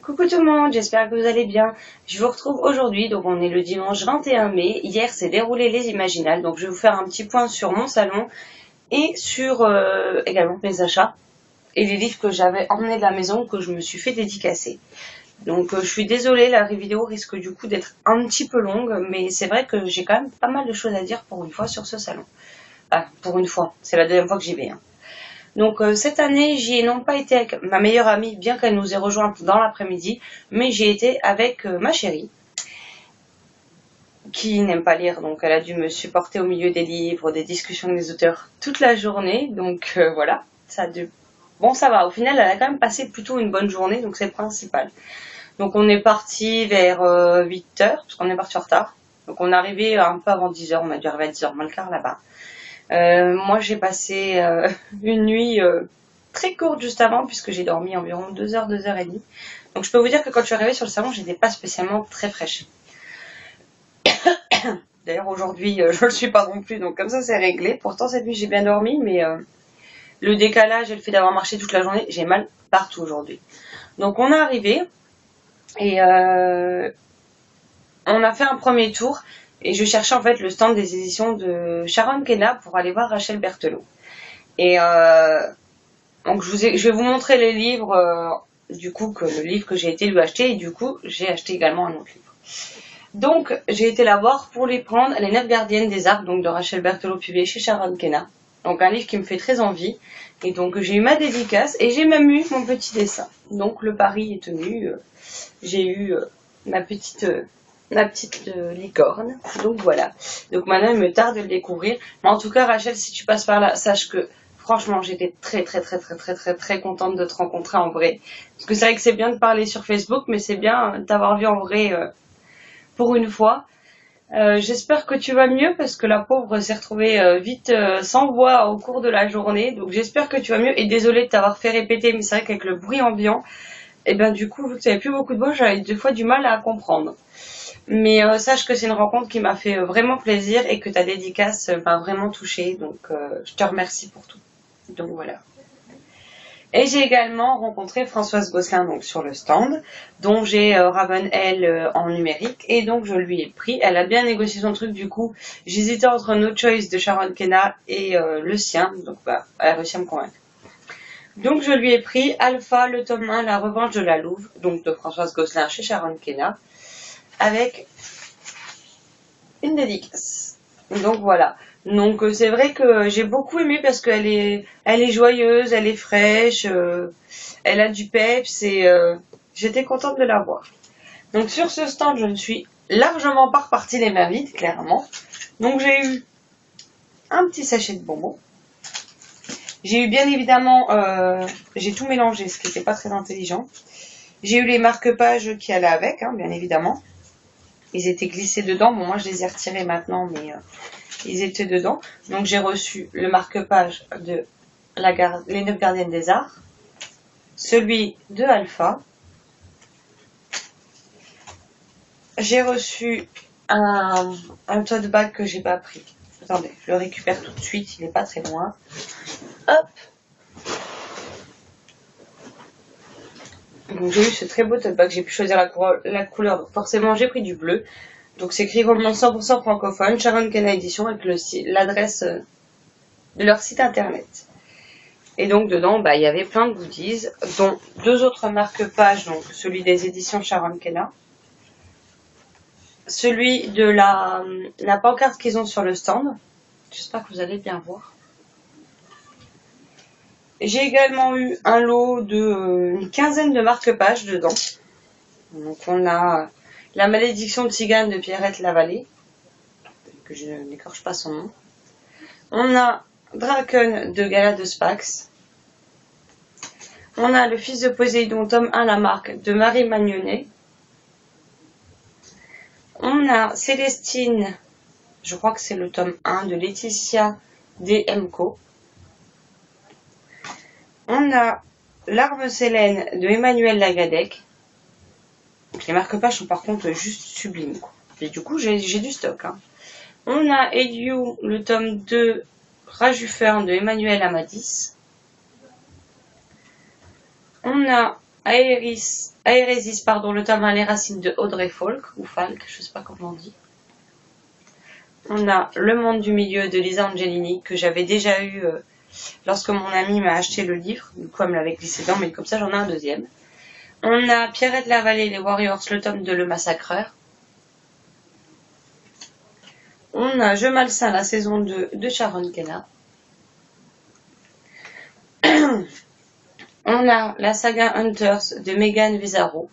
Coucou tout le monde, j'espère que vous allez bien. Je vous retrouve aujourd'hui, donc on est le dimanche 21 mai. Hier s'est déroulé les Imaginales, donc je vais vous faire un petit point sur mon salon et sur également mes achats et les livres que j'avais emmenés de la maison que je me suis fait dédicacer. Donc je suis désolée, la vidéo risque du coup d'être un petit peu longue, mais c'est vrai que j'ai quand même pas mal de choses à dire pour une fois sur ce salon. Ah, pour une fois, c'est la deuxième fois que j'y vais. Donc cette année, j'y ai non pas été avec ma meilleure amie, bien qu'elle nous ait rejointe dans l'après-midi, mais j'ai été avec ma chérie, qui n'aime pas lire, donc elle a dû me supporter au milieu des livres, des discussions avec les auteurs toute la journée, donc voilà, bon ça va, au final elle a quand même passé plutôt une bonne journée, donc c'est le principal. Donc on est parti vers 8h, parce qu'on est parti en retard, donc on est arrivé un peu avant 10h, on a dû arriver à 10h moins le quart là-bas. Moi j'ai passé une nuit très courte juste avant puisque j'ai dormi environ 2h, 2h30. Donc je peux vous dire que quand je suis arrivée sur le salon, j'étais pas spécialement très fraîche. D'ailleurs aujourd'hui je le suis pas non plus, donc comme ça c'est réglé. Pourtant cette nuit j'ai bien dormi, mais le décalage et le fait d'avoir marché toute la journée, j'ai mal partout aujourd'hui. Donc on est arrivé et on a fait un premier tour. Et je cherchais en fait le stand des éditions de Sharon Kenna pour aller voir Rachel Berthelot. Et donc je vais vous montrer les livres, du coup le livre que j'ai été lui acheter, et du coup j'ai acheté également un autre livre. Donc j'ai été la voir pour les prendre, Les 9 gardiennes des arbres, donc de Rachel Berthelot, publié chez Sharon Kenna. Donc un livre qui me fait très envie. Et donc j'ai eu ma dédicace et j'ai même eu mon petit dessin. Donc le pari est tenu. J'ai eu ma petite licorne. Donc voilà. Donc maintenant il me tarde de le découvrir. Mais en tout cas Rachel, si tu passes par là, sache que franchement j'étais très contente de te rencontrer en vrai. Parce que c'est vrai que c'est bien de parler sur Facebook, mais c'est bien d'avoir vu en vrai pour une fois. J'espère que tu vas mieux parce que la pauvre s'est retrouvée vite sans voix au cours de la journée. Donc j'espère que tu vas mieux et désolée de t'avoir fait répéter, mais c'est vrai qu'avec le bruit ambiant, et ben du coup vu que tu n'avais plus beaucoup de voix, j'avais deux fois du mal à comprendre. Mais sache que c'est une rencontre qui m'a fait vraiment plaisir et que ta dédicace m'a vraiment touchée. Donc je te remercie pour tout. Donc voilà. Et j'ai également rencontré Françoise Gosselin donc sur le stand, dont j'ai Ravenel en numérique, et donc je lui ai pris. Elle a bien négocié son truc, du coup j'hésitais entre No Choice de Sharon Kenna et le sien, donc bah, elle a réussi à me convaincre. Donc je lui ai pris Alpha, le tome 1, La revanche de la louve, donc de Françoise Gosselin chez Sharon Kenna, avec une dédicace. Donc voilà. Donc c'est vrai que j'ai beaucoup aimé parce qu'elle est joyeuse, elle est fraîche, elle a du peps et j'étais contente de la voir. Donc sur ce stand, je ne suis largement pas repartie les mains vides, clairement. Donc j'ai eu un petit sachet de bonbons. J'ai eu bien évidemment, j'ai tout mélangé, ce qui n'était pas très intelligent. J'ai eu les marque-pages qui allaient avec, hein, bien évidemment. Ils étaient glissés dedans. Bon, moi je les ai retirés maintenant, mais ils étaient dedans. Donc j'ai reçu le marque-page de Les 9 gardiennes des arts, celui de Alpha. J'ai reçu un tote bag que j'ai pas pris. Attendez, je le récupère tout de suite, il est pas très loin. Hop. Donc j'ai eu ce très beau tote bag, j'ai pu choisir la couleur, donc forcément j'ai pris du bleu. Donc c'est écrit vraiment 100% francophone, Sharon Kenna Edition, avec l'adresse de leur site internet. Et donc dedans, bah, il y avait plein de goodies, dont deux autres marque-pages, donc celui des éditions Sharon Kenna, celui de la pancarte qu'ils ont sur le stand. J'espère que vous allez bien voir. J'ai également eu un lot de une quinzaine de marque-pages dedans. Donc on a La malédiction de Tzigane de Pierrette Lavallée, que je n'écorche pas son nom. On a Draken de Gala de Spax. On a Le fils de Poséidon, tome 1, la marque de Marie Magnonnet. On a Célestine, je crois que c'est le tome 1 de Laetitia D.M.Co. On a L'arme Célène de Emmanuel Lagadec. Donc les marque-pages sont par contre juste sublimes, quoi. Et du coup j'ai du stock, hein. On a Eliou, le tome 2, Rajufern de Emmanuel Amadis. On a Aérésis, pardon, le tome 1, Les Racines de Audrey Falk, ou Falk, je sais pas comment on dit. On a Le Monde du Milieu de Lisa Angelini, que j'avais déjà eu lorsque mon ami m'a acheté le livre. Du coup, elle me l'avait glissé dedans, mais comme ça, j'en ai un deuxième. On a Pierrette Lavallée, Les Warriors, le tome 2, Le Massacreur. On a Je Malsain, la saison 2 de Sharon Kenna. On a la saga Hunters de Megan Visaro.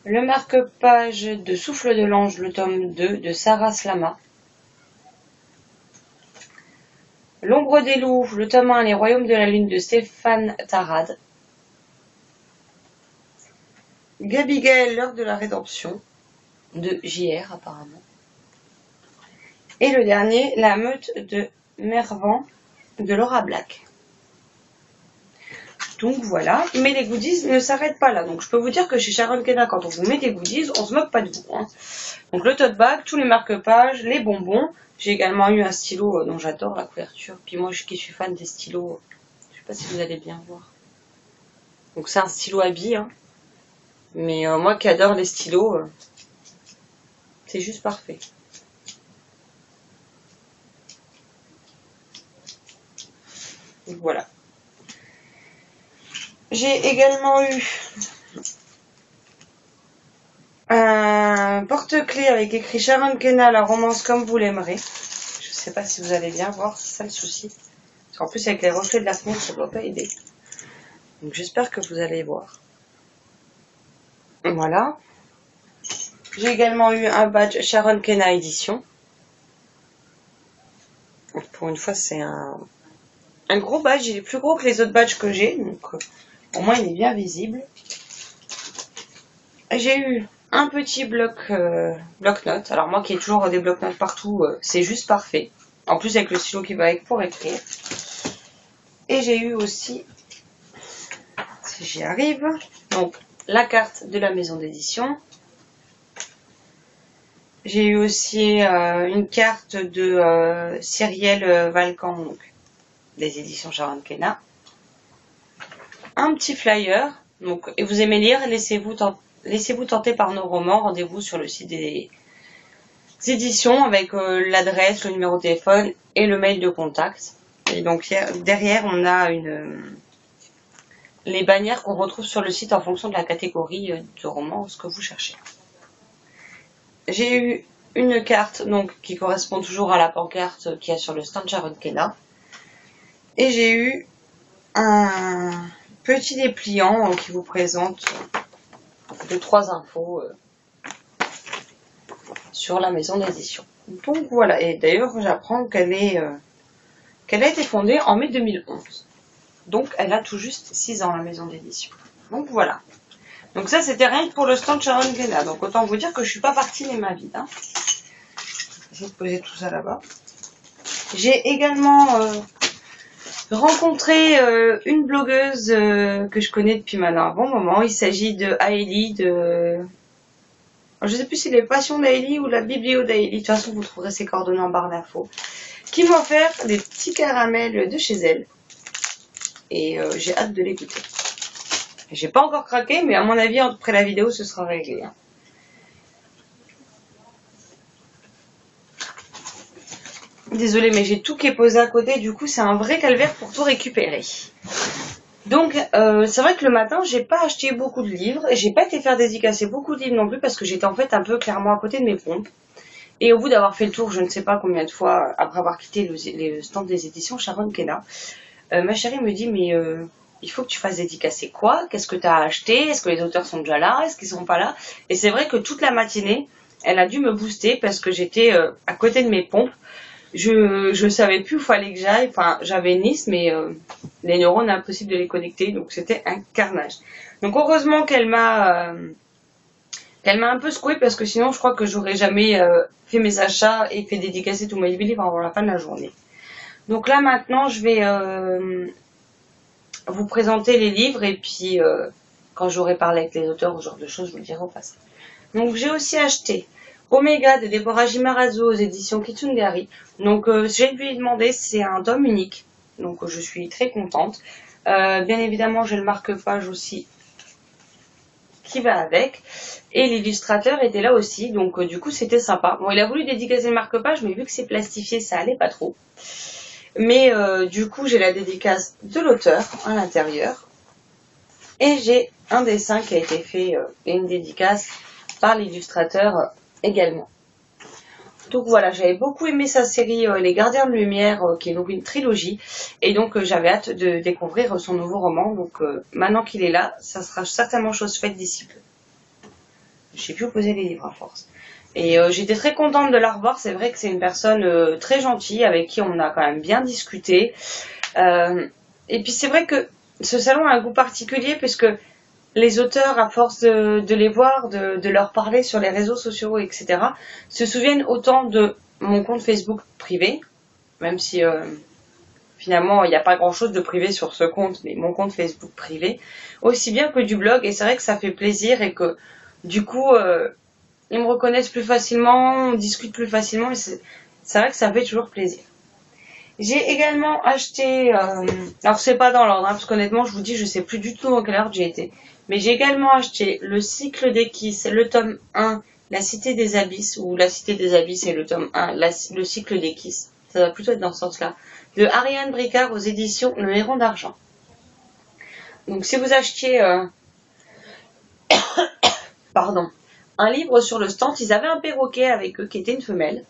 Le marque-page de Souffle de l'Ange, le tome 2 de Sarah Slama. L'ombre des loups, le tome 1, Les Royaumes de la Lune de Stéphane Tarade. Gabigail, l'heure de la rédemption de JR apparemment. Et le dernier, La meute de Mervan de Laura Black. Donc voilà, mais les goodies ne s'arrêtent pas là. Donc je peux vous dire que chez Sharon Kenna, quand on vous met des goodies, on se moque pas de vous. Hein. Donc le tote bag, tous les marque-pages, les bonbons. J'ai également eu un stylo dont j'adore la couverture. Puis moi qui suis fan des stylos, je sais pas si vous allez bien voir. Donc c'est un stylo à billes. Hein. Mais moi qui adore les stylos, c'est juste parfait. Donc voilà. J'ai également eu un porte-clés avec écrit Sharon Kenna, la romance comme vous l'aimerez. Je sais pas si vous allez bien voir, c'est ça le souci. Parce qu'en plus avec les reflets de la fenêtre, ça doit pas aider. Donc j'espère que vous allez voir. Voilà. J'ai également eu un badge Sharon Kenna édition. Pour une fois, c'est un gros badge. Il est plus gros que les autres badges que j'ai. Donc au moins, il est bien visible. J'ai eu un petit bloc-notes. Alors moi qui ai toujours des bloc-notes partout, c'est juste parfait. En plus avec le stylo qui va avec pour écrire. Et j'ai eu aussi, si j'y arrive, donc la carte de la maison d'édition. J'ai eu aussi une carte de Cyrielle Valcan, donc des éditions Sharon Kenna. Un petit flyer. Donc, et vous aimez lire, laissez-vous tenter par nos romans. Rendez-vous sur le site des éditions avec l'adresse, le numéro de téléphone et le mail de contact. Et donc derrière, on a les bannières qu'on retrouve sur le site en fonction de la catégorie de roman, ce que vous cherchez. J'ai eu une carte donc qui correspond toujours à la pancarte qu'il y a sur le stand Sharon Kenna. Et j'ai eu un petit dépliant qui vous présente 2-3 infos sur la maison d'édition. Donc voilà, et d'ailleurs j'apprends qu'elle a été fondée en mai 2011. Donc elle a tout juste 6 ans la maison d'édition. Donc voilà. Donc ça c'était rien que pour le stand Sharon Kenna. Donc autant vous dire que je suis pas partie les mains vides. Hein. Je vais poser tout ça là-bas. J'ai également rencontré une blogueuse que je connais depuis maintenant un bon moment. Il s'agit de Aélie de... Alors, je sais plus si c'est les passions d'Aélie ou la biblio d'Aélie. De toute façon, vous trouverez ses coordonnées en barre d'infos. Qui m'a offert des petits caramels de chez elle. Et j'ai hâte de les goûter. J'ai pas encore craqué, mais à mon avis, après la vidéo, ce sera réglé. Hein. Désolée, mais j'ai tout qui est posé à côté. Du coup, c'est un vrai calvaire pour tout récupérer. Donc, c'est vrai que le matin, j'ai pas acheté beaucoup de livres. Et j'ai pas été faire dédicacer beaucoup de livres non plus parce que j'étais en fait un peu clairement à côté de mes pompes. Et au bout d'avoir fait le tour, je ne sais pas combien de fois, après avoir quitté le stand des éditions Sharon Kenna, ma chérie me dit, mais il faut que tu fasses dédicacer quoi? Qu'est-ce que tu as acheté? Est-ce que les auteurs sont déjà là? Est-ce qu'ils sont pas là? Et c'est vrai que toute la matinée, elle a dû me booster parce que j'étais à côté de mes pompes. Je savais plus où fallait que j'aille. Enfin, j'avais Nice, mais les neurones, impossible de les connecter. Donc c'était un carnage. Donc heureusement qu'elle m'a un peu secouée parce que sinon je crois que j'aurais jamais fait mes achats et fait dédicacer tous mes livres avant la fin de la journée. Donc là maintenant je vais vous présenter les livres et puis quand j'aurai parlé avec les auteurs ou ce genre de choses je vous le dirai au passage. Donc j'ai aussi acheté Omega de Deborah Jimarazzo aux éditions Kitsungari. Donc j'ai lui demandé, c'est un tome unique. Donc je suis très contente. Bien évidemment, j'ai le marque-page aussi qui va avec. Et l'illustrateur était là aussi, donc du coup c'était sympa. Bon, il a voulu dédicacer le marque-page, mais vu que c'est plastifié, ça allait pas trop. Mais du coup, j'ai la dédicace de l'auteur à l'intérieur. Et j'ai un dessin qui a été fait et une dédicace par l'illustrateur également. Donc voilà, j'avais beaucoup aimé sa série Les Gardiens de Lumière, qui est donc une trilogie. Et donc j'avais hâte de découvrir son nouveau roman. Donc maintenant qu'il est là, ça sera certainement chose faite d'ici peu. Je sais plus où poser les livres à force. Et j'étais très contente de la revoir. C'est vrai que c'est une personne très gentille avec qui on a quand même bien discuté. Et puis c'est vrai que ce salon a un goût particulier puisque les auteurs, à force de les voir, de leur parler sur les réseaux sociaux, etc., se souviennent autant de mon compte Facebook privé, même si finalement il n'y a pas grand-chose de privé sur ce compte, mais mon compte Facebook privé, aussi bien que du blog. Et c'est vrai que ça fait plaisir et que du coup, ils me reconnaissent plus facilement, on discute plus facilement, et c'est vrai que ça fait toujours plaisir. J'ai également acheté, alors c'est pas dans l'ordre, hein, parce qu'honnêtement je vous dis je sais plus du tout dans quel ordre j'ai été, mais j'ai également acheté le cycle des Kisses, le tome 1, La Cité des Abysses, ou La Cité des Abysses et le tome 1, le cycle des Kisses, ça va plutôt être dans ce sens-là, de Ariane Bricard aux éditions Le Héron d'Argent. Donc si vous achetiez, pardon, un livre sur le stand, ils avaient un perroquet avec eux qui était une femelle,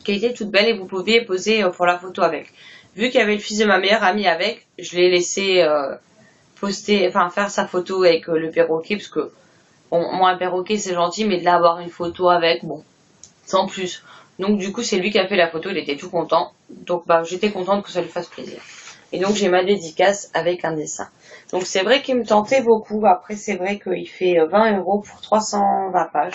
qui était toute belle et vous pouviez poser pour la photo avec. Vu qu'il y avait le fils de ma meilleure amie avec, je l'ai laissé faire sa photo avec le perroquet, parce que bon, moi un perroquet c'est gentil, mais de l'avoir une photo avec, bon, sans plus. Donc du coup c'est lui qui a fait la photo, il était tout content. Donc j'étais contente que ça lui fasse plaisir. Et donc j'ai ma dédicace avec un dessin. Donc c'est vrai qu'il me tentait beaucoup. Après c'est vrai qu'il fait 20 € pour 320 pages.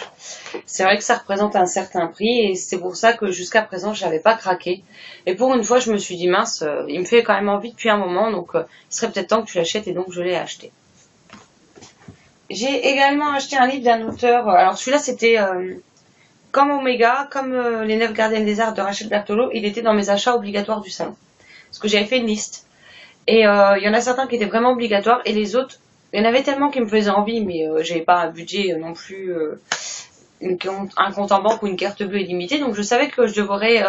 C'est vrai que ça représente un certain prix et c'est pour ça que jusqu'à présent je n'avais pas craqué. Et pour une fois je me suis dit mince, il me fait quand même envie depuis un moment, donc il serait peut-être temps que tu l'achètes, et donc je l'ai acheté. J'ai également acheté un livre d'un auteur, alors celui-là c'était comme Omega, comme Les 9 gardiennes des arts de Rachel Berthelot, il était dans mes achats obligatoires du salon. Parce que j'avais fait une liste. Et il y en a certains qui étaient vraiment obligatoires et les autres, il y en avait tellement qui me faisaient envie, mais j'avais pas un budget non plus, un compte en banque ou une carte bleue illimitée, donc je savais que je devrais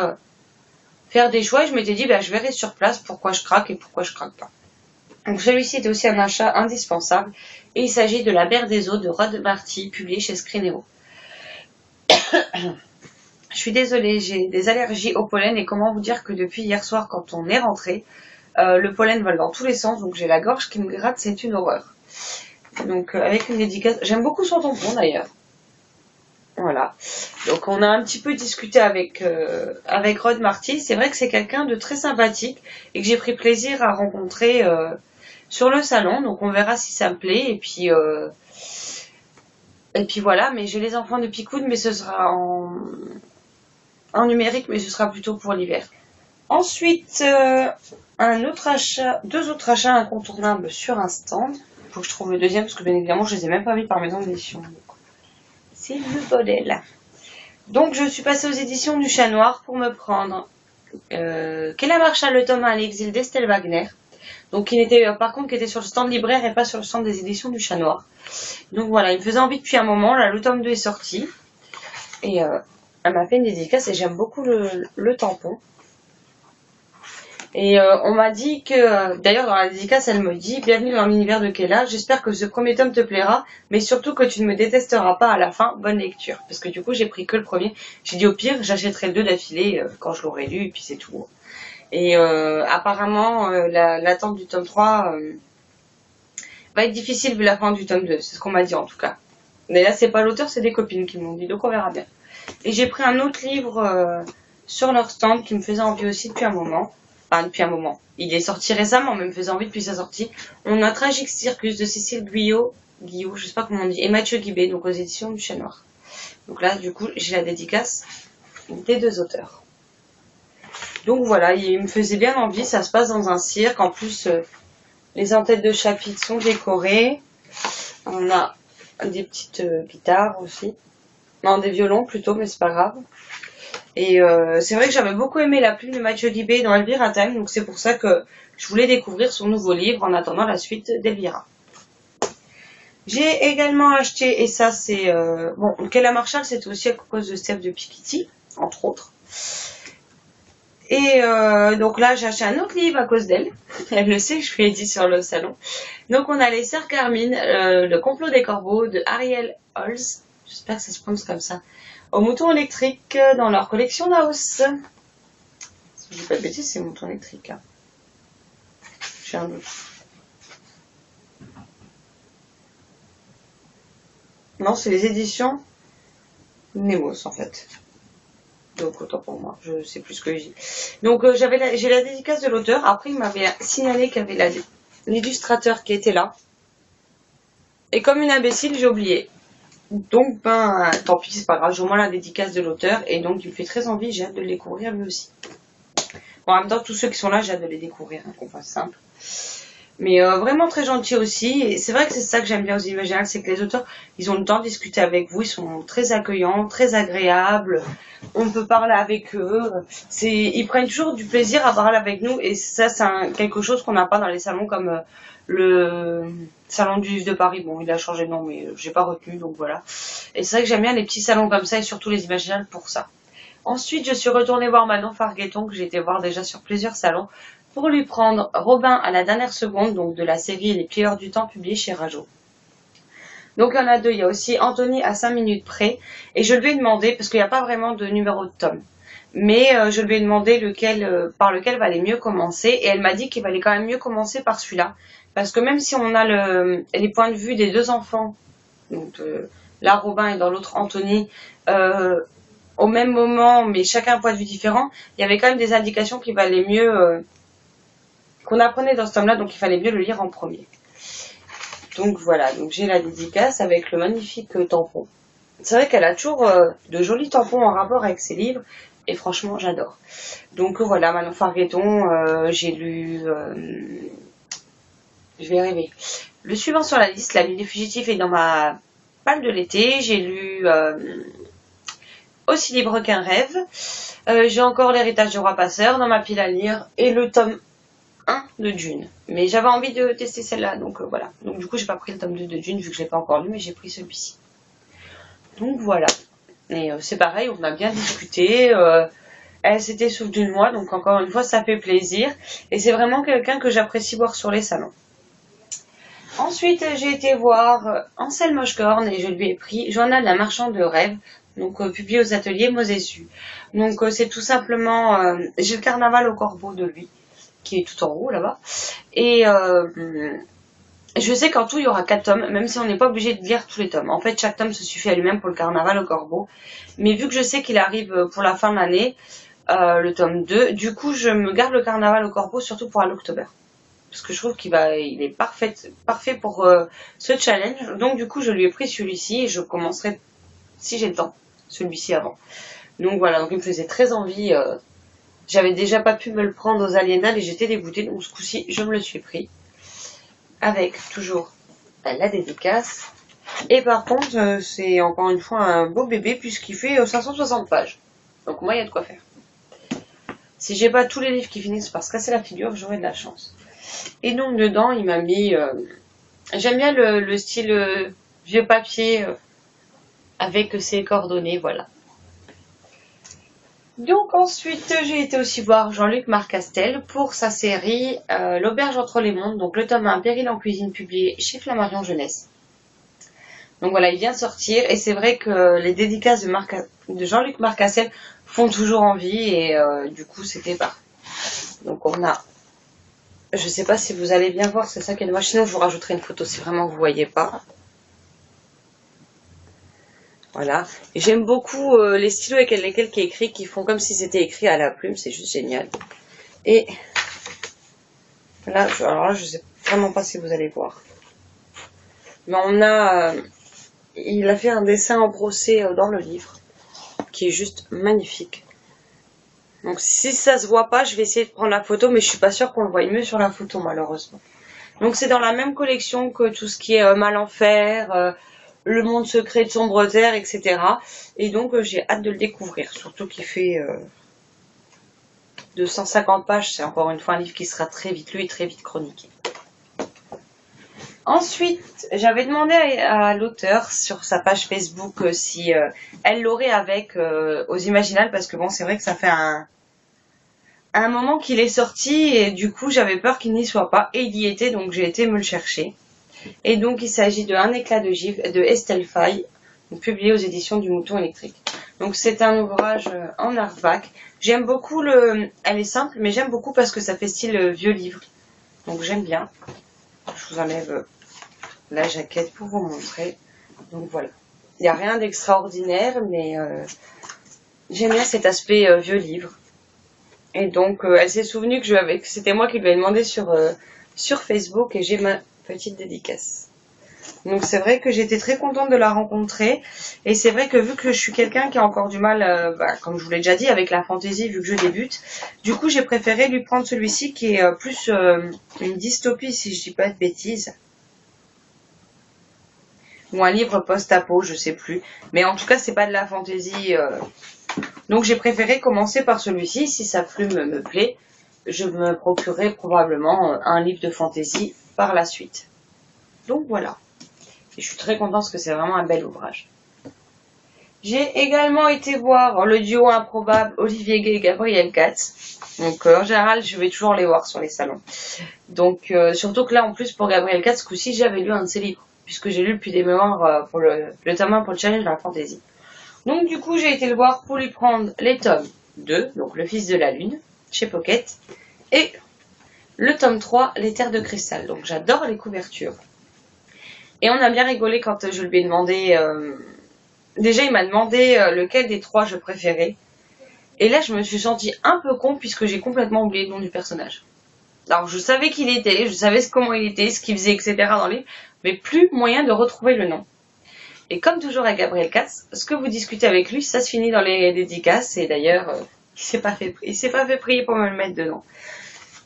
faire des choix et je m'étais dit je verrai sur place pourquoi je craque et pourquoi je craque pas. Donc celui-ci était aussi un achat indispensable et il s'agit de La mer des eaux de Rod Marty, publié chez Scrinero. Je suis désolée, j'ai des allergies au pollen et comment vous dire que depuis hier soir quand on est rentré, le pollen vole dans tous les sens, donc j'ai la gorge qui me gratte, c'est une horreur. Donc avec une dédicace, j'aime beaucoup son tampon d'ailleurs. Voilà. Donc on a un petit peu discuté avec Rod Marty. C'est vrai que c'est quelqu'un de très sympathique et que j'ai pris plaisir à rencontrer sur le salon. Donc on verra si ça me plaît. Et puis voilà. Mais j'ai les enfants de Picoud, mais ce sera en numérique, mais ce sera plutôt pour l'hiver. Ensuite, deux autres achats incontournables sur un stand. Faut que je trouve le deuxième parce que bien évidemment je les ai même pas mis par maison d'édition. C'est le bordel. Donc je suis passée aux éditions du Chat Noir pour me prendre Kella Marshall, le tome 1 à l'exil d'Estelle Wagner. Donc qui était par contre qui était sur le stand libraire et pas sur le stand des éditions du Chat Noir. Donc voilà, il me faisait envie depuis un moment. Là le tome 2 est sorti. Et elle m'a fait une dédicace et j'aime beaucoup le tampon. Et on m'a dit que, d'ailleurs dans la dédicace, elle me dit « Bienvenue dans l'univers de Kella, j'espère que ce premier tome te plaira, mais surtout que tu ne me détesteras pas à la fin, bonne lecture. » Parce que du coup, j'ai pris que le premier. J'ai dit au pire, j'achèterai le 2 d'affilée quand je l'aurai lu, et puis c'est tout. Et apparemment, l'attente du tome 3 va être difficile vu la fin du tome 2, c'est ce qu'on m'a dit en tout cas. Mais là, c'est pas l'auteur, c'est des copines qui m'ont dit, donc on verra bien. Et j'ai pris un autre livre sur leur stand qui me faisait envie aussi depuis un moment. Enfin, depuis un moment. Il est sorti récemment, mais me faisait envie depuis sa sortie. On a Tragique Circus de Cécile Guyot, je sais pas comment on dit, et Mathieu Guibé, donc aux éditions du Chat Noir. Donc là, du coup, j'ai la dédicace des deux auteurs. Donc voilà, il me faisait bien envie, ça se passe dans un cirque. En plus, les entêtes de chapitres sont décorées. On a des petites guitares aussi. Non, des violons plutôt, mais c'est pas grave. Et c'est vrai que j'avais beaucoup aimé la plume de Mathieu Libé dans Elvira Time, donc c'est pour ça que je voulais découvrir son nouveau livre en attendant la suite d'Elvira. J'ai également acheté, et ça c'est... bon, Kayla Marshall, c'était aussi à cause de Steph de Piketty, entre autres. Et donc là, j'ai acheté un autre livre à cause d'elle. Elle le sait, je lui ai dit sur le salon. Donc on a Les Sœurs Carmine, Le complot des corbeaux de Ariel Holz. J'espère que ça se prononce comme ça. Au mouton électrique dans leur collection Laos. Si je dis pas de bêtises, c'est mouton électrique. Hein. J'ai un doute. Non, c'est les éditions Nemos en fait. Donc autant pour moi, je sais plus ce que j'ai. Donc j'ai la dédicace de l'auteur. Après il m'avait signalé qu'il y avait l'illustrateur qui était là. Et comme une imbécile, j'ai oublié. Donc ben tant pis, c'est pas grave, j'ai au moins la dédicace de l'auteur. Et donc il me fait très envie, j'ai hâte de le découvrir lui aussi. Bon, en même temps tous ceux qui sont là, j'ai hâte de les découvrir, hein, qu'on fasse simple. Mais vraiment très gentil aussi. Et c'est vrai que c'est ça que j'aime bien aux Imaginales, c'est que les auteurs, ils ont le temps de discuter avec vous, ils sont très accueillants, très agréables. On peut parler avec eux. Ils prennent toujours du plaisir à parler avec nous. Et ça, c'est quelque chose qu'on n'a pas dans les salons comme le salon du livre de Paris. Bon, il a changé de nom, mais j'ai pas retenu, donc voilà. Et c'est vrai que j'aime bien les petits salons comme ça et surtout les Imaginales pour ça. Ensuite, je suis retournée voir Manon Fargueton, que j'ai été voir déjà sur plusieurs salons, pour lui prendre Robin à la dernière seconde, donc de la série Les Plieurs du Temps publiée chez Rajo. Donc il y en a deux, il y a aussi Anthony à 5 minutes près, et je lui ai demandé, parce qu'il n'y a pas vraiment de numéro de tome, mais je lui ai demandé par lequel valait mieux commencer, et elle m'a dit qu'il valait quand même mieux commencer par celui-là, parce que même si on a les points de vue des deux enfants, donc là Robin et dans l'autre Anthony, au même moment, mais chacun un point de vue différent, il y avait quand même des indications qui valaient mieux... qu'on apprenait dans ce tome-là, donc il fallait mieux le lire en premier. Donc voilà, donc j'ai la dédicace avec le magnifique tampon. C'est vrai qu'elle a toujours de jolis tampons en rapport avec ses livres, et franchement j'adore. Donc voilà, Manon Fargueton, j'ai lu... je vais y arriver. Le suivant sur la liste, La Nuit des Fugitifs est dans ma palle de l'été. J'ai lu Aussi libre qu'un rêve. J'ai encore L'Héritage du Roi Passeur dans ma pile à lire, et le tome 1 de Dune. Mais j'avais envie de tester celle-là, donc voilà. Donc du coup, j'ai pas pris le tome 2 de Dune, vu que je l'ai pas encore lu, mais j'ai pris celui-ci. Donc voilà. Et c'est pareil, on a bien discuté. Elle s'était souvenue de moi, donc encore une fois, ça fait plaisir. Et c'est vraiment quelqu'un que j'apprécie voir sur les salons. Ensuite, j'ai été voir Anselme Moschkorn et je lui ai pris Journal d'un marchand de rêves, donc publié aux ateliers Mosessu. Donc c'est tout simplement... j'ai le Carnaval au corbeau de lui, qui est tout en haut là-bas. Et je sais qu'en tout, il y aura 4 tomes, même si on n'est pas obligé de lire tous les tomes. En fait, chaque tome se suffit à lui-même pour le Carnaval au corbeau. Mais vu que je sais qu'il arrive pour la fin de l'année, le tome 2, du coup, je me garde le Carnaval au corbeau, surtout pour l'October. Parce que je trouve qu'il est parfait pour ce challenge. Donc, du coup, je lui ai pris celui-ci et je commencerai, si j'ai le temps, celui-ci avant. Donc voilà, donc il me faisait très envie... J'avais déjà pas pu me le prendre aux Aliénales et j'étais dégoûtée, donc ce coup-ci, je me le suis pris. Avec toujours la dédicace. Et par contre, c'est encore une fois un beau bébé puisqu'il fait 560 pages. Donc moi, il y a de quoi faire. Si j'ai pas tous les livres qui finissent par se casser la figure, j'aurai de la chance. Et donc dedans, il m'a mis... J'aime bien le style vieux papier avec ses coordonnées, voilà. Donc ensuite, j'ai été aussi voir Jean-Luc Marcastel pour sa série L'Auberge entre les mondes, donc le tome 1 Péril en cuisine publié chez Flammarion Jeunesse. Donc voilà, il vient de sortir et c'est vrai que les dédicaces de Jean-Luc Marcastel font toujours envie et du coup c'était parfait. Donc on a, je sais pas si vous allez bien voir, c'est ça qu'elle voit, sinon je vous rajouterai une photo si vraiment vous voyez pas. Voilà. J'aime beaucoup les stylos avec lesquels il est écrit, qui font comme si c'était écrit à la plume, c'est juste génial. Et là, alors là, je sais vraiment pas si vous allez voir. Mais on a... il a fait un dessin en brossé dans le livre, qui est juste magnifique. Donc si ça se voit pas, je vais essayer de prendre la photo, mais je suis pas sûre qu'on le voie mieux sur la photo, malheureusement. Donc c'est dans la même collection que tout ce qui est Mal en fer, Le Monde secret de Sombre Terre, etc. Et donc j'ai hâte de le découvrir, surtout qu'il fait 250 pages, c'est encore une fois un livre qui sera très vite lu et très vite chroniqué. Ensuite, j'avais demandé à l'auteur sur sa page Facebook si elle l'aurait avec aux Imaginales, parce que bon, c'est vrai que ça fait un moment qu'il est sorti et du coup j'avais peur qu'il n'y soit pas, et il y était, donc j'ai été me le chercher. Et donc il s'agit de Un éclat de givre de Estelle Faye, publié aux éditions du Mouton électrique. Donc c'est un ouvrage en hardback. J'aime beaucoup elle est simple, mais j'aime beaucoup parce que ça fait style vieux livre. Donc j'aime bien. Je vous enlève la jaquette pour vous montrer. Donc voilà. Il n'y a rien d'extraordinaire, mais j'aime bien cet aspect vieux livre. Et donc elle s'est souvenue que c'était moi qui lui ai demandé sur Facebook, et j'ai ma petite dédicace. Donc c'est vrai que j'étais très contente de la rencontrer, et c'est vrai que vu que je suis quelqu'un qui a encore du mal, comme je vous l'ai déjà dit, avec la fantaisie vu que je débute, du coup j'ai préféré lui prendre celui-ci qui est plus une dystopie si je dis pas de bêtises, ou un livre post-apo, je sais plus, mais en tout cas c'est pas de la fantaisie, donc j'ai préféré commencer par celui-ci. Si sa plume me plaît, je me procurerai probablement un livre de fantaisie par la suite. Donc voilà. Et je suis très contente parce que c'est vraiment un bel ouvrage. J'ai également été voir le duo improbable Olivier Gay et Gabriel Katz. Donc en général, je vais toujours les voir sur les salons. Donc surtout que là, en plus, pour Gabriel Katz, ce coup-ci, j'avais lu un de ses livres, puisque j'ai lu depuis des mémoires pour le tome 1 pour le challenge de la fantaisie. Donc du coup, j'ai été le voir pour lui prendre les tomes 2, donc Le Fils de la Lune, chez Pocket, et le tome 3, Les Terres de Cristal. Donc j'adore les couvertures. Et on a bien rigolé quand je lui ai demandé... déjà, il m'a demandé lequel des 3 je préférais. Et là, je me suis sentie un peu con puisque j'ai complètement oublié le nom du personnage. Alors, je savais qui il était, je savais comment il était, ce qu'il faisait, etc. dans le livre, mais plus moyen de retrouver le nom. Et comme toujours à Gabriel Katz, ce que vous discutez avec lui, ça se finit dans les dédicaces. Et d'ailleurs, il s'est pas fait prier pour me le mettre dedans.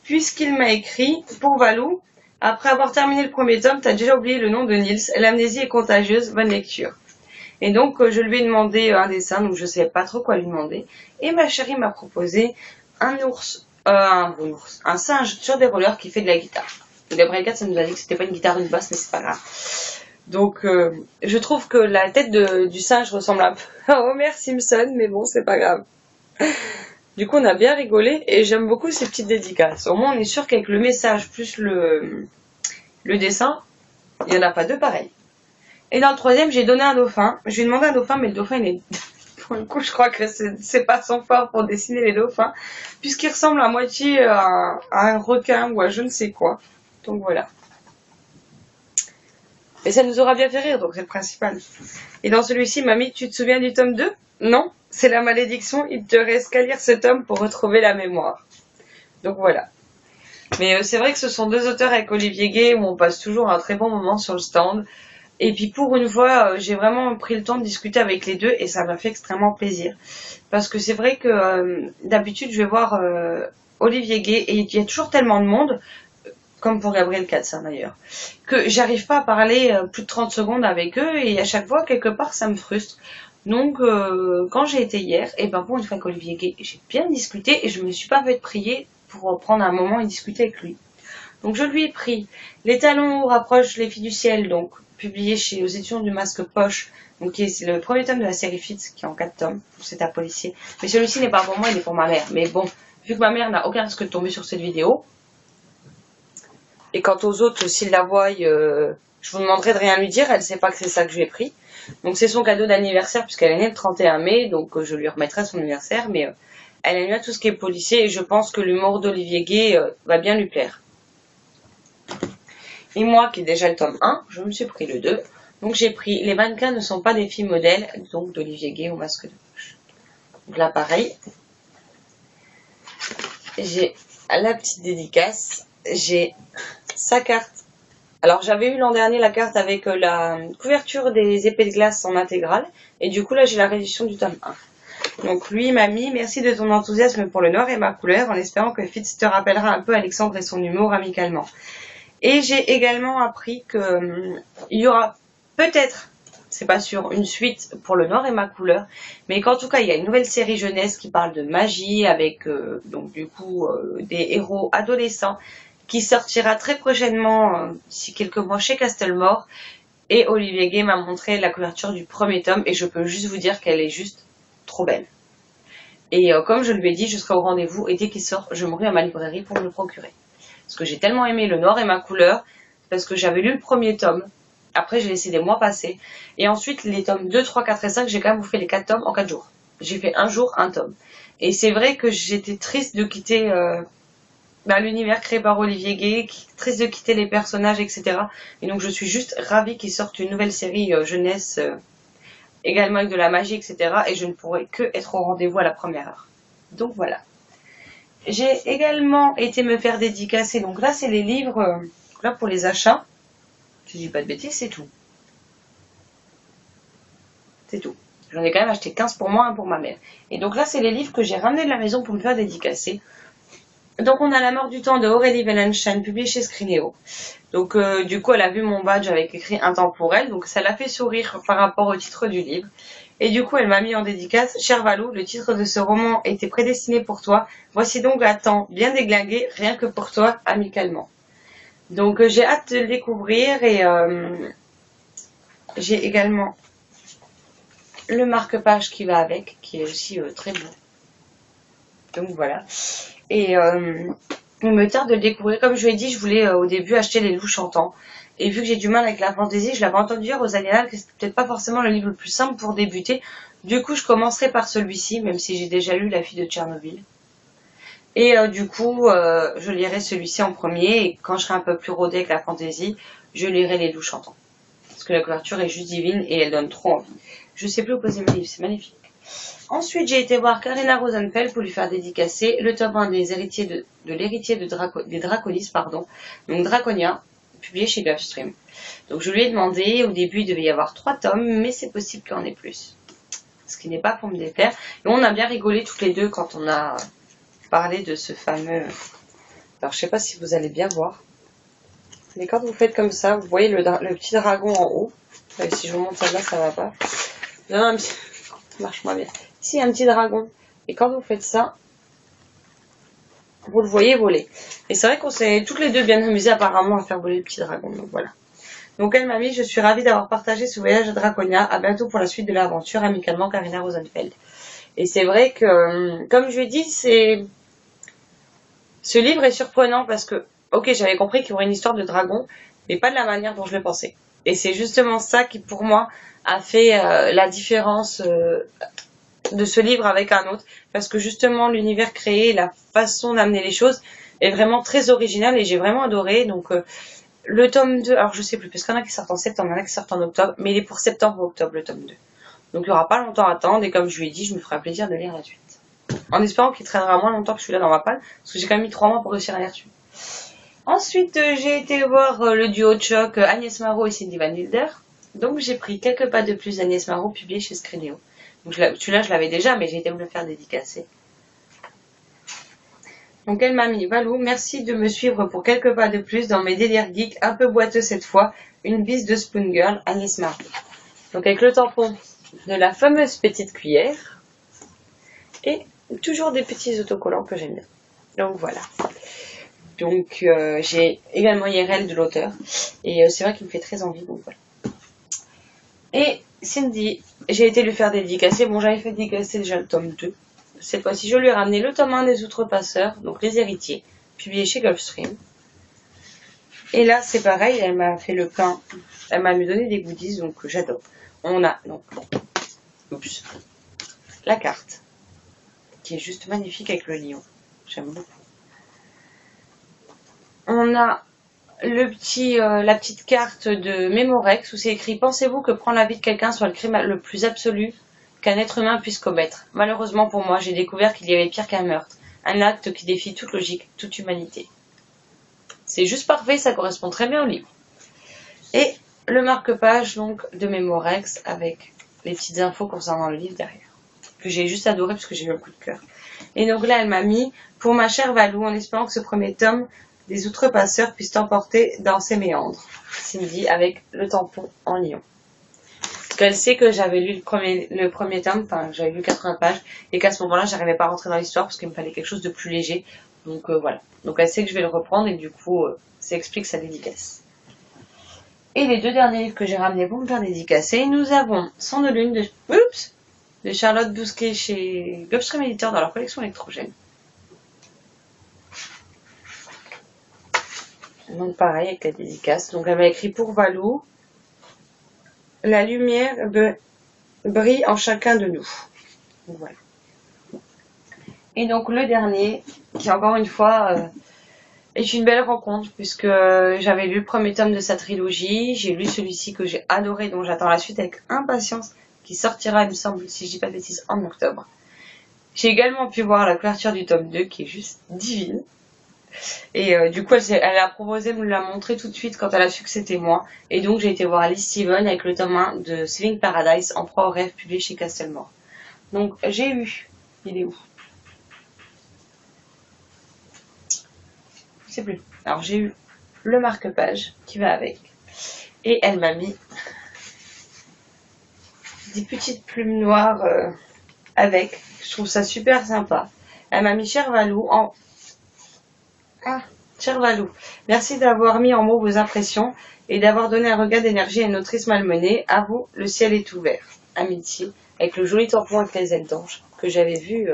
Puisqu'il m'a écrit, pour Valou, après avoir terminé le premier tome, t'as déjà oublié le nom de Nils. L'amnésie est contagieuse, bonne lecture. Et donc, je lui ai demandé un dessin, donc je savais pas trop quoi lui demander. Et ma chérie m'a proposé un singe sur des rollers qui fait de la guitare. Gabriel Katz, ça nous a dit que c'était pas une guitare, une basse, mais c'est pas grave. Donc, je trouve que la tête du singe ressemble un peu à Homer Simpson, mais bon, c'est pas grave. Du coup, on a bien rigolé, et j'aime beaucoup ces petites dédicaces. Au moins, on est sûr qu'avec le message plus le dessin, il n'y en a pas deux pareils. Et dans le troisième, j'ai donné un dauphin. Je lui ai demandé un dauphin, mais le dauphin, il est... Pour le coup, je crois que c'est pas son fort pour dessiner les dauphins, puisqu'il ressemble à moitié à un requin ou à je ne sais quoi. Donc voilà. Et ça nous aura bien fait rire, donc c'est le principal. Et dans celui-ci, mamie, tu te souviens du tome 2 ? Non, c'est la malédiction, il te reste qu'à lire ce tome pour retrouver la mémoire. Donc voilà. Mais c'est vrai que ce sont 2 auteurs avec Olivier Gay où on passe toujours un très bon moment sur le stand. Et puis pour une fois, j'ai vraiment pris le temps de discuter avec les 2 et ça m'a fait extrêmement plaisir. Parce que c'est vrai que d'habitude, je vais voir Olivier Gay et il y a toujours tellement de monde, comme pour Gabriel Katz d'ailleurs, que j'arrive pas à parler plus de 30 secondes avec eux et à chaque fois, quelque part, ça me frustre. Donc quand j'ai été hier, et ben pour une fois qu'Olivier Gay, j'ai bien discuté et je me suis pas fait prier pour prendre un moment et discuter avec lui. Donc je lui ai pris Les Talons rapprochent les filles du ciel, donc publié aux éditions du Masque Poche, donc c'est le premier tome de la série Fitz qui est en 4 tomes, c'est un policier. Mais celui-ci n'est pas pour moi, il est pour ma mère. Mais bon, vu que ma mère n'a aucun risque de tomber sur cette vidéo, et quant aux autres, s'ils la voient, je vous demanderai de rien lui dire, elle sait pas que c'est ça que j'ai pris. Donc c'est son cadeau d'anniversaire puisqu'elle est née le 31 mai, donc je lui remettrai son anniversaire, mais elle aime bien tout ce qui est policier et je pense que l'humour d'Olivier Gay va bien lui plaire. Et moi, qui ai déjà le tome 1, je me suis pris le 2. Donc j'ai pris Les mannequins ne sont pas des filles modèles, donc d'Olivier Gay au Masque de Poche. Donc là, pareil. J'ai la petite dédicace. J'ai sa carte. Alors j'avais eu l'an dernier la carte avec la couverture des épées de glace en intégrale. Et du coup là, j'ai la réédition du tome 1. Donc lui m'a mis « Merci de ton enthousiasme pour le noir et ma couleur, en espérant que Fitz te rappellera un peu Alexandre et son humour amicalement. » Et j'ai également appris que il y aura peut-être c'est pas sûr, une suite pour Le Noir et ma couleur, mais qu'en tout cas il y a une nouvelle série jeunesse qui parle de magie avec donc du coup des héros adolescents qui sortira très prochainement, d'ici quelques mois chez Castlemore. Et Olivier Gay m'a montré la couverture du premier tome et je peux juste vous dire qu'elle est juste trop belle. Et comme je lui ai dit, je serai au rendez-vous et dès qu'il sort, je me rends à ma librairie pour me le procurer. Parce que j'ai tellement aimé Le Noir et ma couleur, parce que j'avais lu le premier tome. Après, j'ai laissé des mois passer. Et ensuite, les tomes 2, 3, 4 et 5, j'ai quand même bouffé les 4 tomes en 4 jours. J'ai fait un jour, un tome. Et c'est vrai que j'étais triste de quitter l'univers créé par Olivier Gay, triste de quitter les personnages, etc. Et donc, je suis juste ravie qu'ils sortent une nouvelle série jeunesse, également avec de la magie, etc. Et je ne pourrais que être au rendez-vous à la première heure. Donc, voilà. J'ai également été me faire dédicacer. Donc là, c'est les livres, là, pour les achats. Je dis pas de bêtises, c'est tout. C'est tout. J'en ai quand même acheté 15 pour moi, 1 pour ma mère. Et donc là, c'est les livres que j'ai ramenés de la maison pour me faire dédicacer. Donc on a La mort du temps de Aurélie Wellenstein, publié chez Scrinéo. Donc du coup, elle a vu mon badge avec écrit Un temps pour elle. Donc ça l'a fait sourire par rapport au titre du livre. Et du coup, elle m'a mis en dédicace: Cher Valou, le titre de ce roman était prédestiné pour toi. Voici donc un temps bien déglingué, rien que pour toi, amicalement. Donc j'ai hâte de le découvrir et j'ai également le marque-page qui va avec, qui est aussi très beau. Donc voilà. Et il me tarde de le découvrir. Comme je vous l'ai dit, je voulais au début acheter Les Loups Chantants. Et vu que j'ai du mal avec la fantaisie, je l'avais entendu dire aux Aliénales que c'était peut-être pas forcément le livre le plus simple pour débuter. Du coup, je commencerai par celui-ci, même si j'ai déjà lu La fille de Tchernobyl. Et du coup, je lirai celui-ci en premier. Et quand je serai un peu plus rodée avec la fantaisie, je lirai Les Loups Chantants. Parce que la couverture est juste divine et elle donne trop envie. Je sais plus où poser mes livres, c'est magnifique. Ensuite, j'ai été voir Karina Rosenfeld pour lui faire dédicacer le tome 1 des héritiers de l'héritier des Draconis, pardon. Donc Draconia, publié chez Gulfstream. Donc je lui ai demandé, au début il devait y avoir 3 tomes, mais c'est possible qu'il y en ait plus. Ce qui n'est pas pour me déplaire. Et on a bien rigolé toutes les deux quand on a parlé de ce fameux... Alors je sais pas si vous allez bien voir. Mais quand vous faites comme ça, vous voyez le petit dragon en haut. Si je vous montre ça là, ça va pas. Non, ça marche moins bien. Ici, il y a un petit dragon. Et quand vous faites ça, vous le voyez voler. Et c'est vrai qu'on s'est toutes les deux bien amusées apparemment à faire voler le petit dragon. Donc voilà. Donc elle m'a mis: je suis ravie d'avoir partagé ce voyage à Draconia. À bientôt pour la suite de l'aventure. Amicalement, Karina Rosenfeld. Et c'est vrai que, comme je lui ai dit, ce livre est surprenant parce que, ok, j'avais compris qu'il y aurait une histoire de dragon, mais pas de la manière dont je le pensais. Et c'est justement ça qui, pour moi, a fait la différence de ce livre avec un autre. Parce que justement, l'univers créé, la façon d'amener les choses est vraiment très originale et j'ai vraiment adoré. Donc, le tome 2, alors je sais plus, parce qu'il y en a qui sortent en septembre, il y en a qui sortent en octobre, mais il est pour septembre ou octobre, le tome 2. Donc, il n'y aura pas longtemps à attendre et comme je lui ai dit, je me ferai plaisir de lire la suite. En espérant qu'il traînera moins longtemps que celui-là dans ma palle, parce que j'ai quand même mis 3 mois pour réussir à lire dessus. Ensuite, j'ai été voir le duo de choc Agnès Marot et Cindy Van Wilder. Donc, j'ai pris Quelques pas de plus d'Agnès Marot, publié chez Scrinéo. Donc, celui-là, je l'avais déjà, mais j'ai été me le faire dédicacer. Donc, elle m'a mis: Valou, merci de me suivre pour quelques pas de plus dans mes délires geeks, un peu boiteux cette fois. Une bise de Spoon Girl, Agnès Marot. Donc, avec le tampon de la fameuse petite cuillère. Et toujours des petits autocollants que j'aime bien. Donc, voilà. Donc j'ai également IRL de l'auteur et c'est vrai qu'il me fait très envie, donc voilà. Et Cindy, j'ai été lui faire dédicacer. Bon, j'avais fait dédicacer déjà le tome 2. Cette fois-ci, je lui ai ramené le tome 1 des Outrepasseurs, donc Les Héritiers, publié chez Gulfstream. Et là, c'est pareil, elle m'a fait le plein. Elle m'a donné des goodies, donc j'adore. On a donc la carte, qui est juste magnifique avec le lion. J'aime beaucoup. On a la petite carte de Mémorex où c'est écrit: pensez-vous que prendre la vie de quelqu'un soit le crime le plus absolu qu'un être humain puisse commettre? Malheureusement pour moi, j'ai découvert qu'il y avait pire qu'un meurtre. Un acte qui défie toute logique, toute humanité. C'est juste parfait, ça correspond très bien au livre. Et le marque-page donc de Mémorex avec les petites infos concernant le livre derrière. Que j'ai juste adoré parce que j'ai eu un coup de cœur. Et donc là, elle m'a mis: pour ma chère Valou, en espérant que ce premier tome des Outrepasseurs puisse t'emporter dans ses méandres. Cindy avec le tampon en lion. qu'elle sait que j'avais lu le premier tome, enfin j'avais lu 80 pages, et qu'à ce moment-là j'arrivais pas à rentrer dans l'histoire parce qu'il me fallait quelque chose de plus léger. Donc voilà. Donc elle sait que je vais le reprendre et du coup ça explique sa dédicace. Et les 2 derniers livres que j'ai ramenés pour me faire dédicacer, nous avons Sang de Lune de Charlotte Bousquet chez Gulfstream Éditeur dans leur collection électrogène. Donc pareil avec la dédicace. Donc elle m'a écrit pour Valou. La lumière brille en chacun de nous. Donc, voilà. Et donc le dernier, qui encore une fois est une belle rencontre, puisque j'avais lu le premier tome de sa trilogie, j'ai lu celui-ci que j'ai adoré, dont j'attends la suite avec impatience, qui sortira, il me semble, si je dis pas de bêtises, en octobre. J'ai également pu voir la couverture du tome 2, qui est juste divine. Et du coup, elle a proposé de me la montrer tout de suite quand elle a su que c'était moi. Et donc, j'ai été voir Alice Steven avec le tome 1 de Saving Paradise en proie au rêve publié chez Castelmore. Donc, j'ai eu... Il est où? Je sais plus. Alors, j'ai eu le marque-page qui va avec. Et elle m'a mis des petites plumes noires avec. Je trouve ça super sympa. Elle m'a mis Cher Valou en... Cher Valou, merci d'avoir mis en mots vos impressions et d'avoir donné un regard d'énergie à une autrice malmenée. À vous, le ciel est ouvert. Amitié, avec le joli tampon avec les ailes d'ange que j'avais vu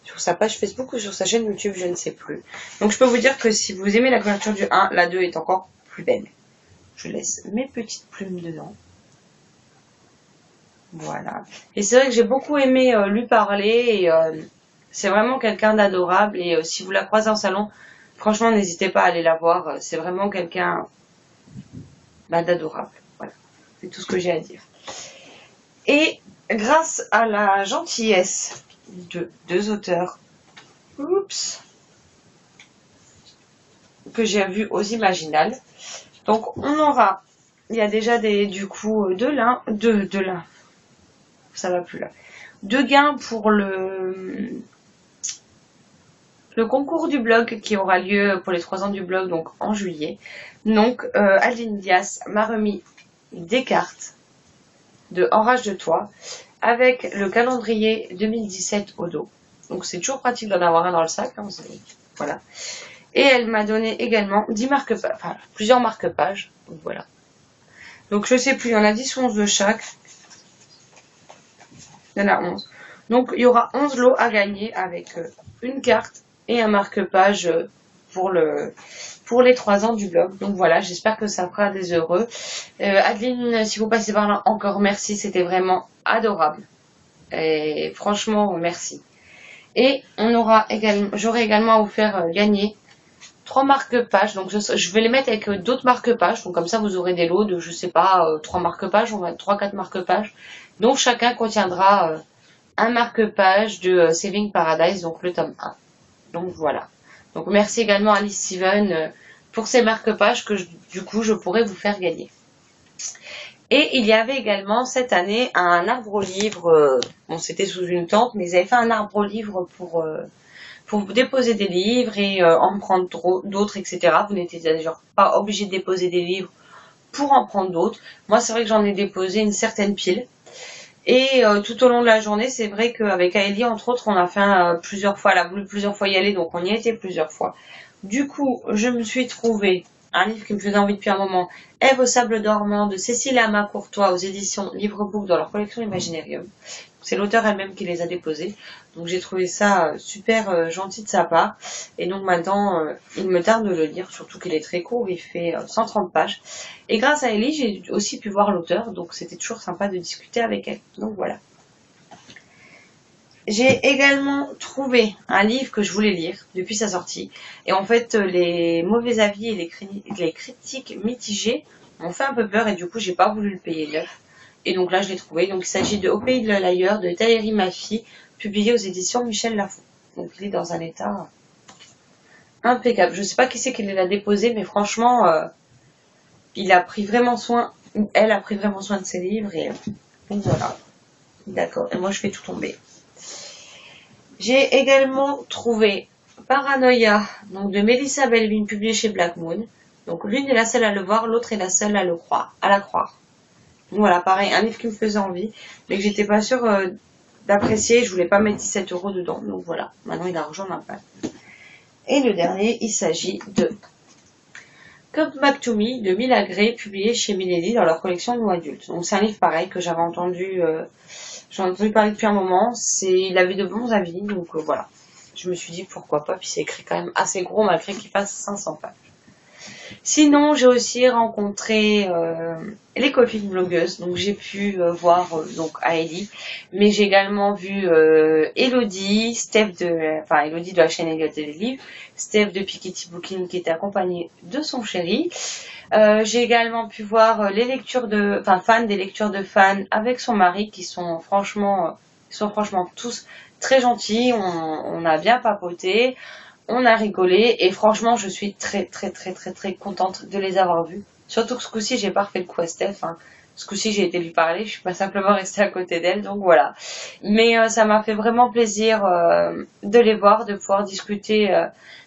sur sa page Facebook ou sur sa chaîne YouTube, je ne sais plus. Donc je peux vous dire que si vous aimez la couverture du 1, la 2 est encore plus belle. Je laisse mes petites plumes dedans. Voilà. Et c'est vrai que j'ai beaucoup aimé lui parler et... c'est vraiment quelqu'un d'adorable et si vous la croisez en salon, franchement, n'hésitez pas à aller la voir. C'est vraiment quelqu'un d'adorable. Voilà, c'est tout ce que j'ai à dire. Et grâce à la gentillesse de 2 auteurs, que j'ai vu aux Imaginales, donc on aura, il y a déjà du coup de l'un, ça va plus là, 2 gains pour le concours du blog qui aura lieu pour les 3 ans du blog, donc en juillet. Donc, Adeline Dias m'a remis des cartes de Enrage de toi avec le calendrier 2017 au dos. Donc, c'est toujours pratique d'en avoir un dans le sac. Hein, voilà. Et elle m'a donné également 10 marque-pages, enfin, plusieurs marque-pages. Donc, voilà. Donc, je sais plus, il y en a 10 ou 11 de chaque. Il y en a 11. Donc, il y aura 11 lots à gagner avec une carte et un marque-page pour les 3 ans du blog. Donc voilà, j'espère que ça fera des heureux. Adeline, si vous passez par là, encore merci, c'était vraiment adorable. Et franchement, merci. Et j'aurai également à vous faire gagner 3 marque-pages. Donc je vais les mettre avec d'autres marque-pages. Donc comme ça, vous aurez des lots de, je sais pas, 3 marque-pages, on va 3-4 marque-pages. Donc chacun contiendra un marque-page de Saving Paradise, donc le tome 1. Donc voilà. Donc merci également à Alice Steven pour ces marque-pages que du coup je pourrais vous faire gagner. Et il y avait également cette année un arbre-livre, bon c'était sous une tente, mais ils avaient fait un arbre-livre pour vous déposer des livres et en prendre d'autres, etc. Vous n'étiez d'ailleurs pas obligé de déposer des livres pour en prendre d'autres. Moi c'est vrai que j'en ai déposé une certaine pile. Et tout au long de la journée, c'est vrai qu'avec Aélie, entre autres, on a fait plusieurs fois, elle a voulu plusieurs fois y aller, donc on y a été plusieurs fois. Du coup, je me suis trouvé un livre qui me faisait envie depuis un moment, Ève au sable dormant de Cécile Ama Courtois aux éditions Livre-Book dans leur collection Imaginarium. C'est l'auteur elle-même qui les a déposés. Donc j'ai trouvé ça super gentil de sa part. Et donc maintenant, il me tarde de le lire, surtout qu'il est très court, il fait 130 pages. Et grâce à Ellie, j'ai aussi pu voir l'auteur, donc c'était toujours sympa de discuter avec elle. Donc voilà. J'ai également trouvé un livre que je voulais lire depuis sa sortie. Et en fait, les mauvais avis et les critiques mitigées m'ont fait un peu peur et du coup, j'ai pas voulu le payer neuf. Et donc là, je l'ai trouvé. Donc il s'agit de Au pays de l'ailleurs de Taïri Mafi, publié aux éditions Michel Lafon. Donc il est dans un état impeccable. Je sais pas qui c'est qui l'a déposé, mais franchement, il a pris vraiment soin, elle a pris vraiment soin de ses livres et donc voilà. D'accord. Et moi, je fais tout tomber. J'ai également trouvé Paranoia, donc de Mélissa Belvin, publié chez Black Moon. Donc l'une est la seule à le voir, l'autre est la seule à la croire. Voilà, pareil, un livre qui me faisait envie, mais que j'étais pas sûre d'apprécier. Je voulais pas mettre 17 € dedans. Donc voilà, maintenant il a rejoint ma page. Et le dernier, il s'agit de Come Back to Me de Milagre, publié chez Milady dans leur collection Nous Adultes. Donc c'est un livre pareil que j'avais entendu, j'en ai entendu parler depuis un moment. Il avait de bons avis, donc voilà. Je me suis dit pourquoi pas, puis c'est écrit quand même assez gros malgré qu'il fasse 500 pages. Sinon, j'ai aussi rencontré les copines blogueuses, donc j'ai pu voir donc Heidi, mais j'ai également vu Elodie, Elodie de la chaîne Elliot et les livres, Steph de Piketty Booking qui était accompagnée de son chéri. J'ai également pu voir les lectures fans des lectures de fans avec son mari qui sont franchement tous très gentils. On a bien papoté. On a rigolé et franchement je suis très contente de les avoir vus. Surtout que ce coup-ci j'ai pas refait le coup à Steph. Ce coup-ci j'ai été lui parler, je suis pas simplement restée à côté d'elle, donc voilà. Mais ça m'a fait vraiment plaisir de les voir, de pouvoir discuter,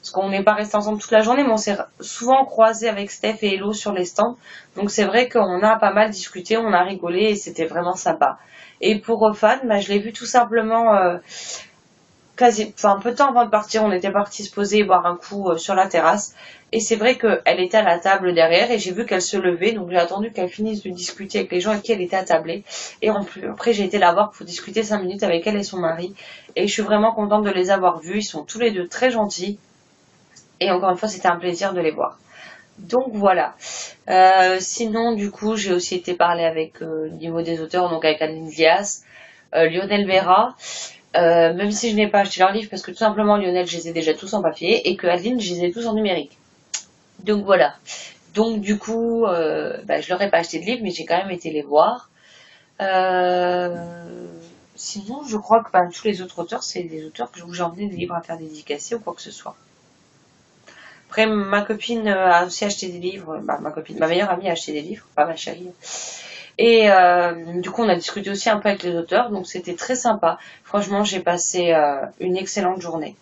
parce qu'on n'est pas resté ensemble toute la journée, mais on s'est souvent croisés avec Steph et Hello sur les stands. Donc c'est vrai qu'on a pas mal discuté, on a rigolé et c'était vraiment sympa. Et pour Fan, je l'ai vu tout simplement un peu de temps avant de partir, on était partis se poser et boire un coup sur la terrasse. Et c'est vrai qu'elle était à la table derrière et j'ai vu qu'elle se levait. Donc j'ai attendu qu'elle finisse de discuter avec les gens avec qui elle était attablée. Et après j'ai été la voir pour discuter 5 minutes avec elle et son mari. Et je suis vraiment contente de les avoir vus. Ils sont tous les deux très gentils. Et encore une fois, c'était un plaisir de les voir. Donc voilà. Sinon, du coup, j'ai aussi été parler avec au niveau des auteurs, donc avec Adeline Diaz, Lionel Vera. Même si je n'ai pas acheté leurs livres parce que tout simplement Lionel je les ai déjà tous en papier et que Adeline je les ai tous en numérique. Donc voilà. Donc du coup je leur ai pas acheté de livres mais j'ai quand même été les voir. Sinon je crois que tous les autres auteurs c'est des auteurs où j'ai emmené des livres à faire dédicacer ou quoi que ce soit. Après ma copine a aussi acheté des livres, ma meilleure amie a acheté des livres, pas ma chérie. Et du coup, on a discuté aussi un peu avec les auteurs, donc c'était très sympa. Franchement, j'ai passé une excellente journée.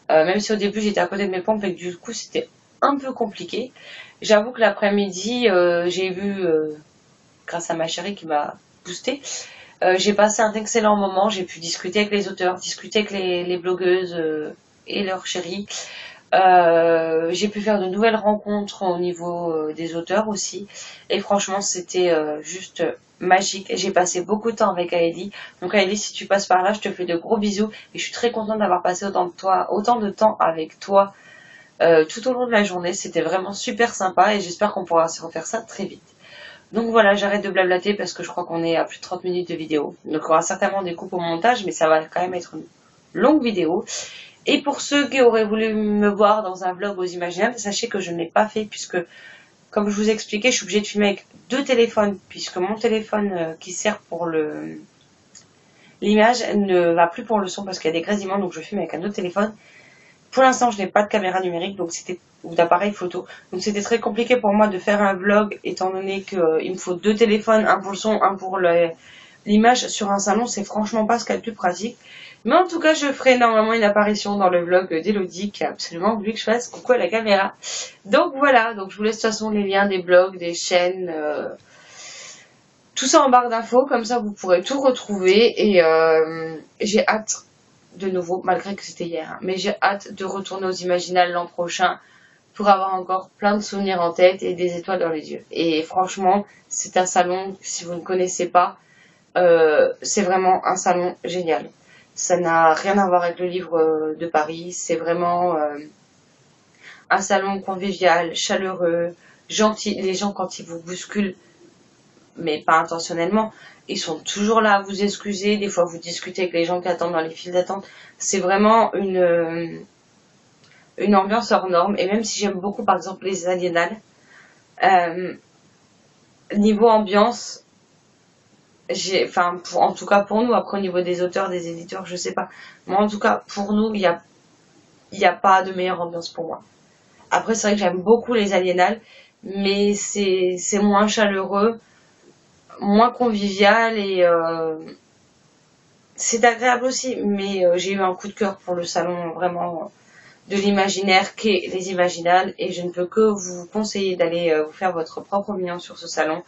Même si au début, j'étais à côté de mes pompes et que du coup, c'était un peu compliqué. J'avoue que l'après-midi, j'ai vu, grâce à ma chérie qui m'a boosté, j'ai passé un excellent moment. J'ai pu discuter avec les auteurs, discuter avec les blogueuses et leurs chéris. J'ai pu faire de nouvelles rencontres au niveau des auteurs aussi et franchement c'était juste magique. J'ai passé beaucoup de temps avec Aélie, donc Aélie si tu passes par là je te fais de gros bisous et je suis très contente d'avoir passé autant de temps avec toi tout au long de la journée. C'était vraiment super sympa et j'espère qu'on pourra se refaire ça très vite. Donc voilà, j'arrête de blablater parce que je crois qu'on est à plus de 30 minutes de vidéo, donc il y aura certainement des coupes au montage mais ça va quand même être une longue vidéo. Et pour ceux qui auraient voulu me voir dans un vlog aux imaginables, sachez que je ne l'ai pas fait puisque, comme je vous ai expliqué, je suis obligée de filmer avec 2 téléphones puisque mon téléphone qui sert pour l'image ne va plus pour le son parce qu'il y a des grésillements, donc je filme avec un autre téléphone. Pour l'instant, je n'ai pas de caméra numérique ou d'appareil photo, donc c'était très compliqué pour moi de faire un vlog étant donné qu'il me faut 2 téléphones, un pour le son, un pour l'image sur un salon, c'est franchement pas ce qu'il y a de plus pratique. Mais en tout cas, je ferai normalement une apparition dans le vlog d'Elodie qui a absolument voulu que je fasse coucou à la caméra. Donc voilà, donc je vous laisse de toute façon les liens des blogs, des chaînes, tout ça en barre d'infos, comme ça vous pourrez tout retrouver. Et j'ai hâte, de nouveau, malgré que c'était hier, mais j'ai hâte de retourner aux Imaginales l'an prochain pour avoir encore plein de souvenirs en tête et des étoiles dans les yeux. Et franchement, c'est un salon, si vous ne connaissez pas, c'est vraiment un salon génial. Ça n'a rien à voir avec le livre de Paris. C'est vraiment un salon convivial, chaleureux, gentil. Les gens, quand ils vous bousculent, mais pas intentionnellement, ils sont toujours là à vous excuser. Des fois, vous discutez avec les gens qui attendent dans les files d'attente. C'est vraiment une ambiance hors norme. Et même si j'aime beaucoup, par exemple, les Aliénales, niveau ambiance, en tout cas pour nous, après au niveau des auteurs, des éditeurs, je sais pas. Moi, en tout cas, pour nous, il y a pas de meilleure ambiance pour moi. Après, c'est vrai que j'aime beaucoup les Aliénales, mais c'est moins chaleureux, moins convivial et c'est agréable aussi. Mais j'ai eu un coup de cœur pour le salon vraiment de l'imaginaire qu'est les Imaginales et je ne peux que vous conseiller d'aller vous faire votre propre opinion sur ce salon.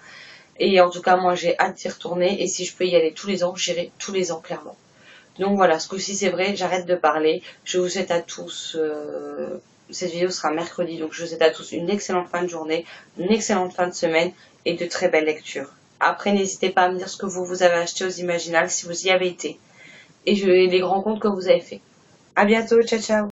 Et en tout cas, moi, j'ai hâte d'y retourner. Et si je peux y aller tous les ans, j'irai tous les ans, clairement. Donc voilà, ce coup-ci, c'est vrai, j'arrête de parler. Je vous souhaite à tous... cette vidéo sera mercredi, donc je vous souhaite à tous une excellente fin de journée, une excellente fin de semaine et de très belles lectures. Après, n'hésitez pas à me dire ce que vous avez acheté aux Imaginales si vous y avez été. Et les grands comptes que vous avez fait. À bientôt, ciao ciao.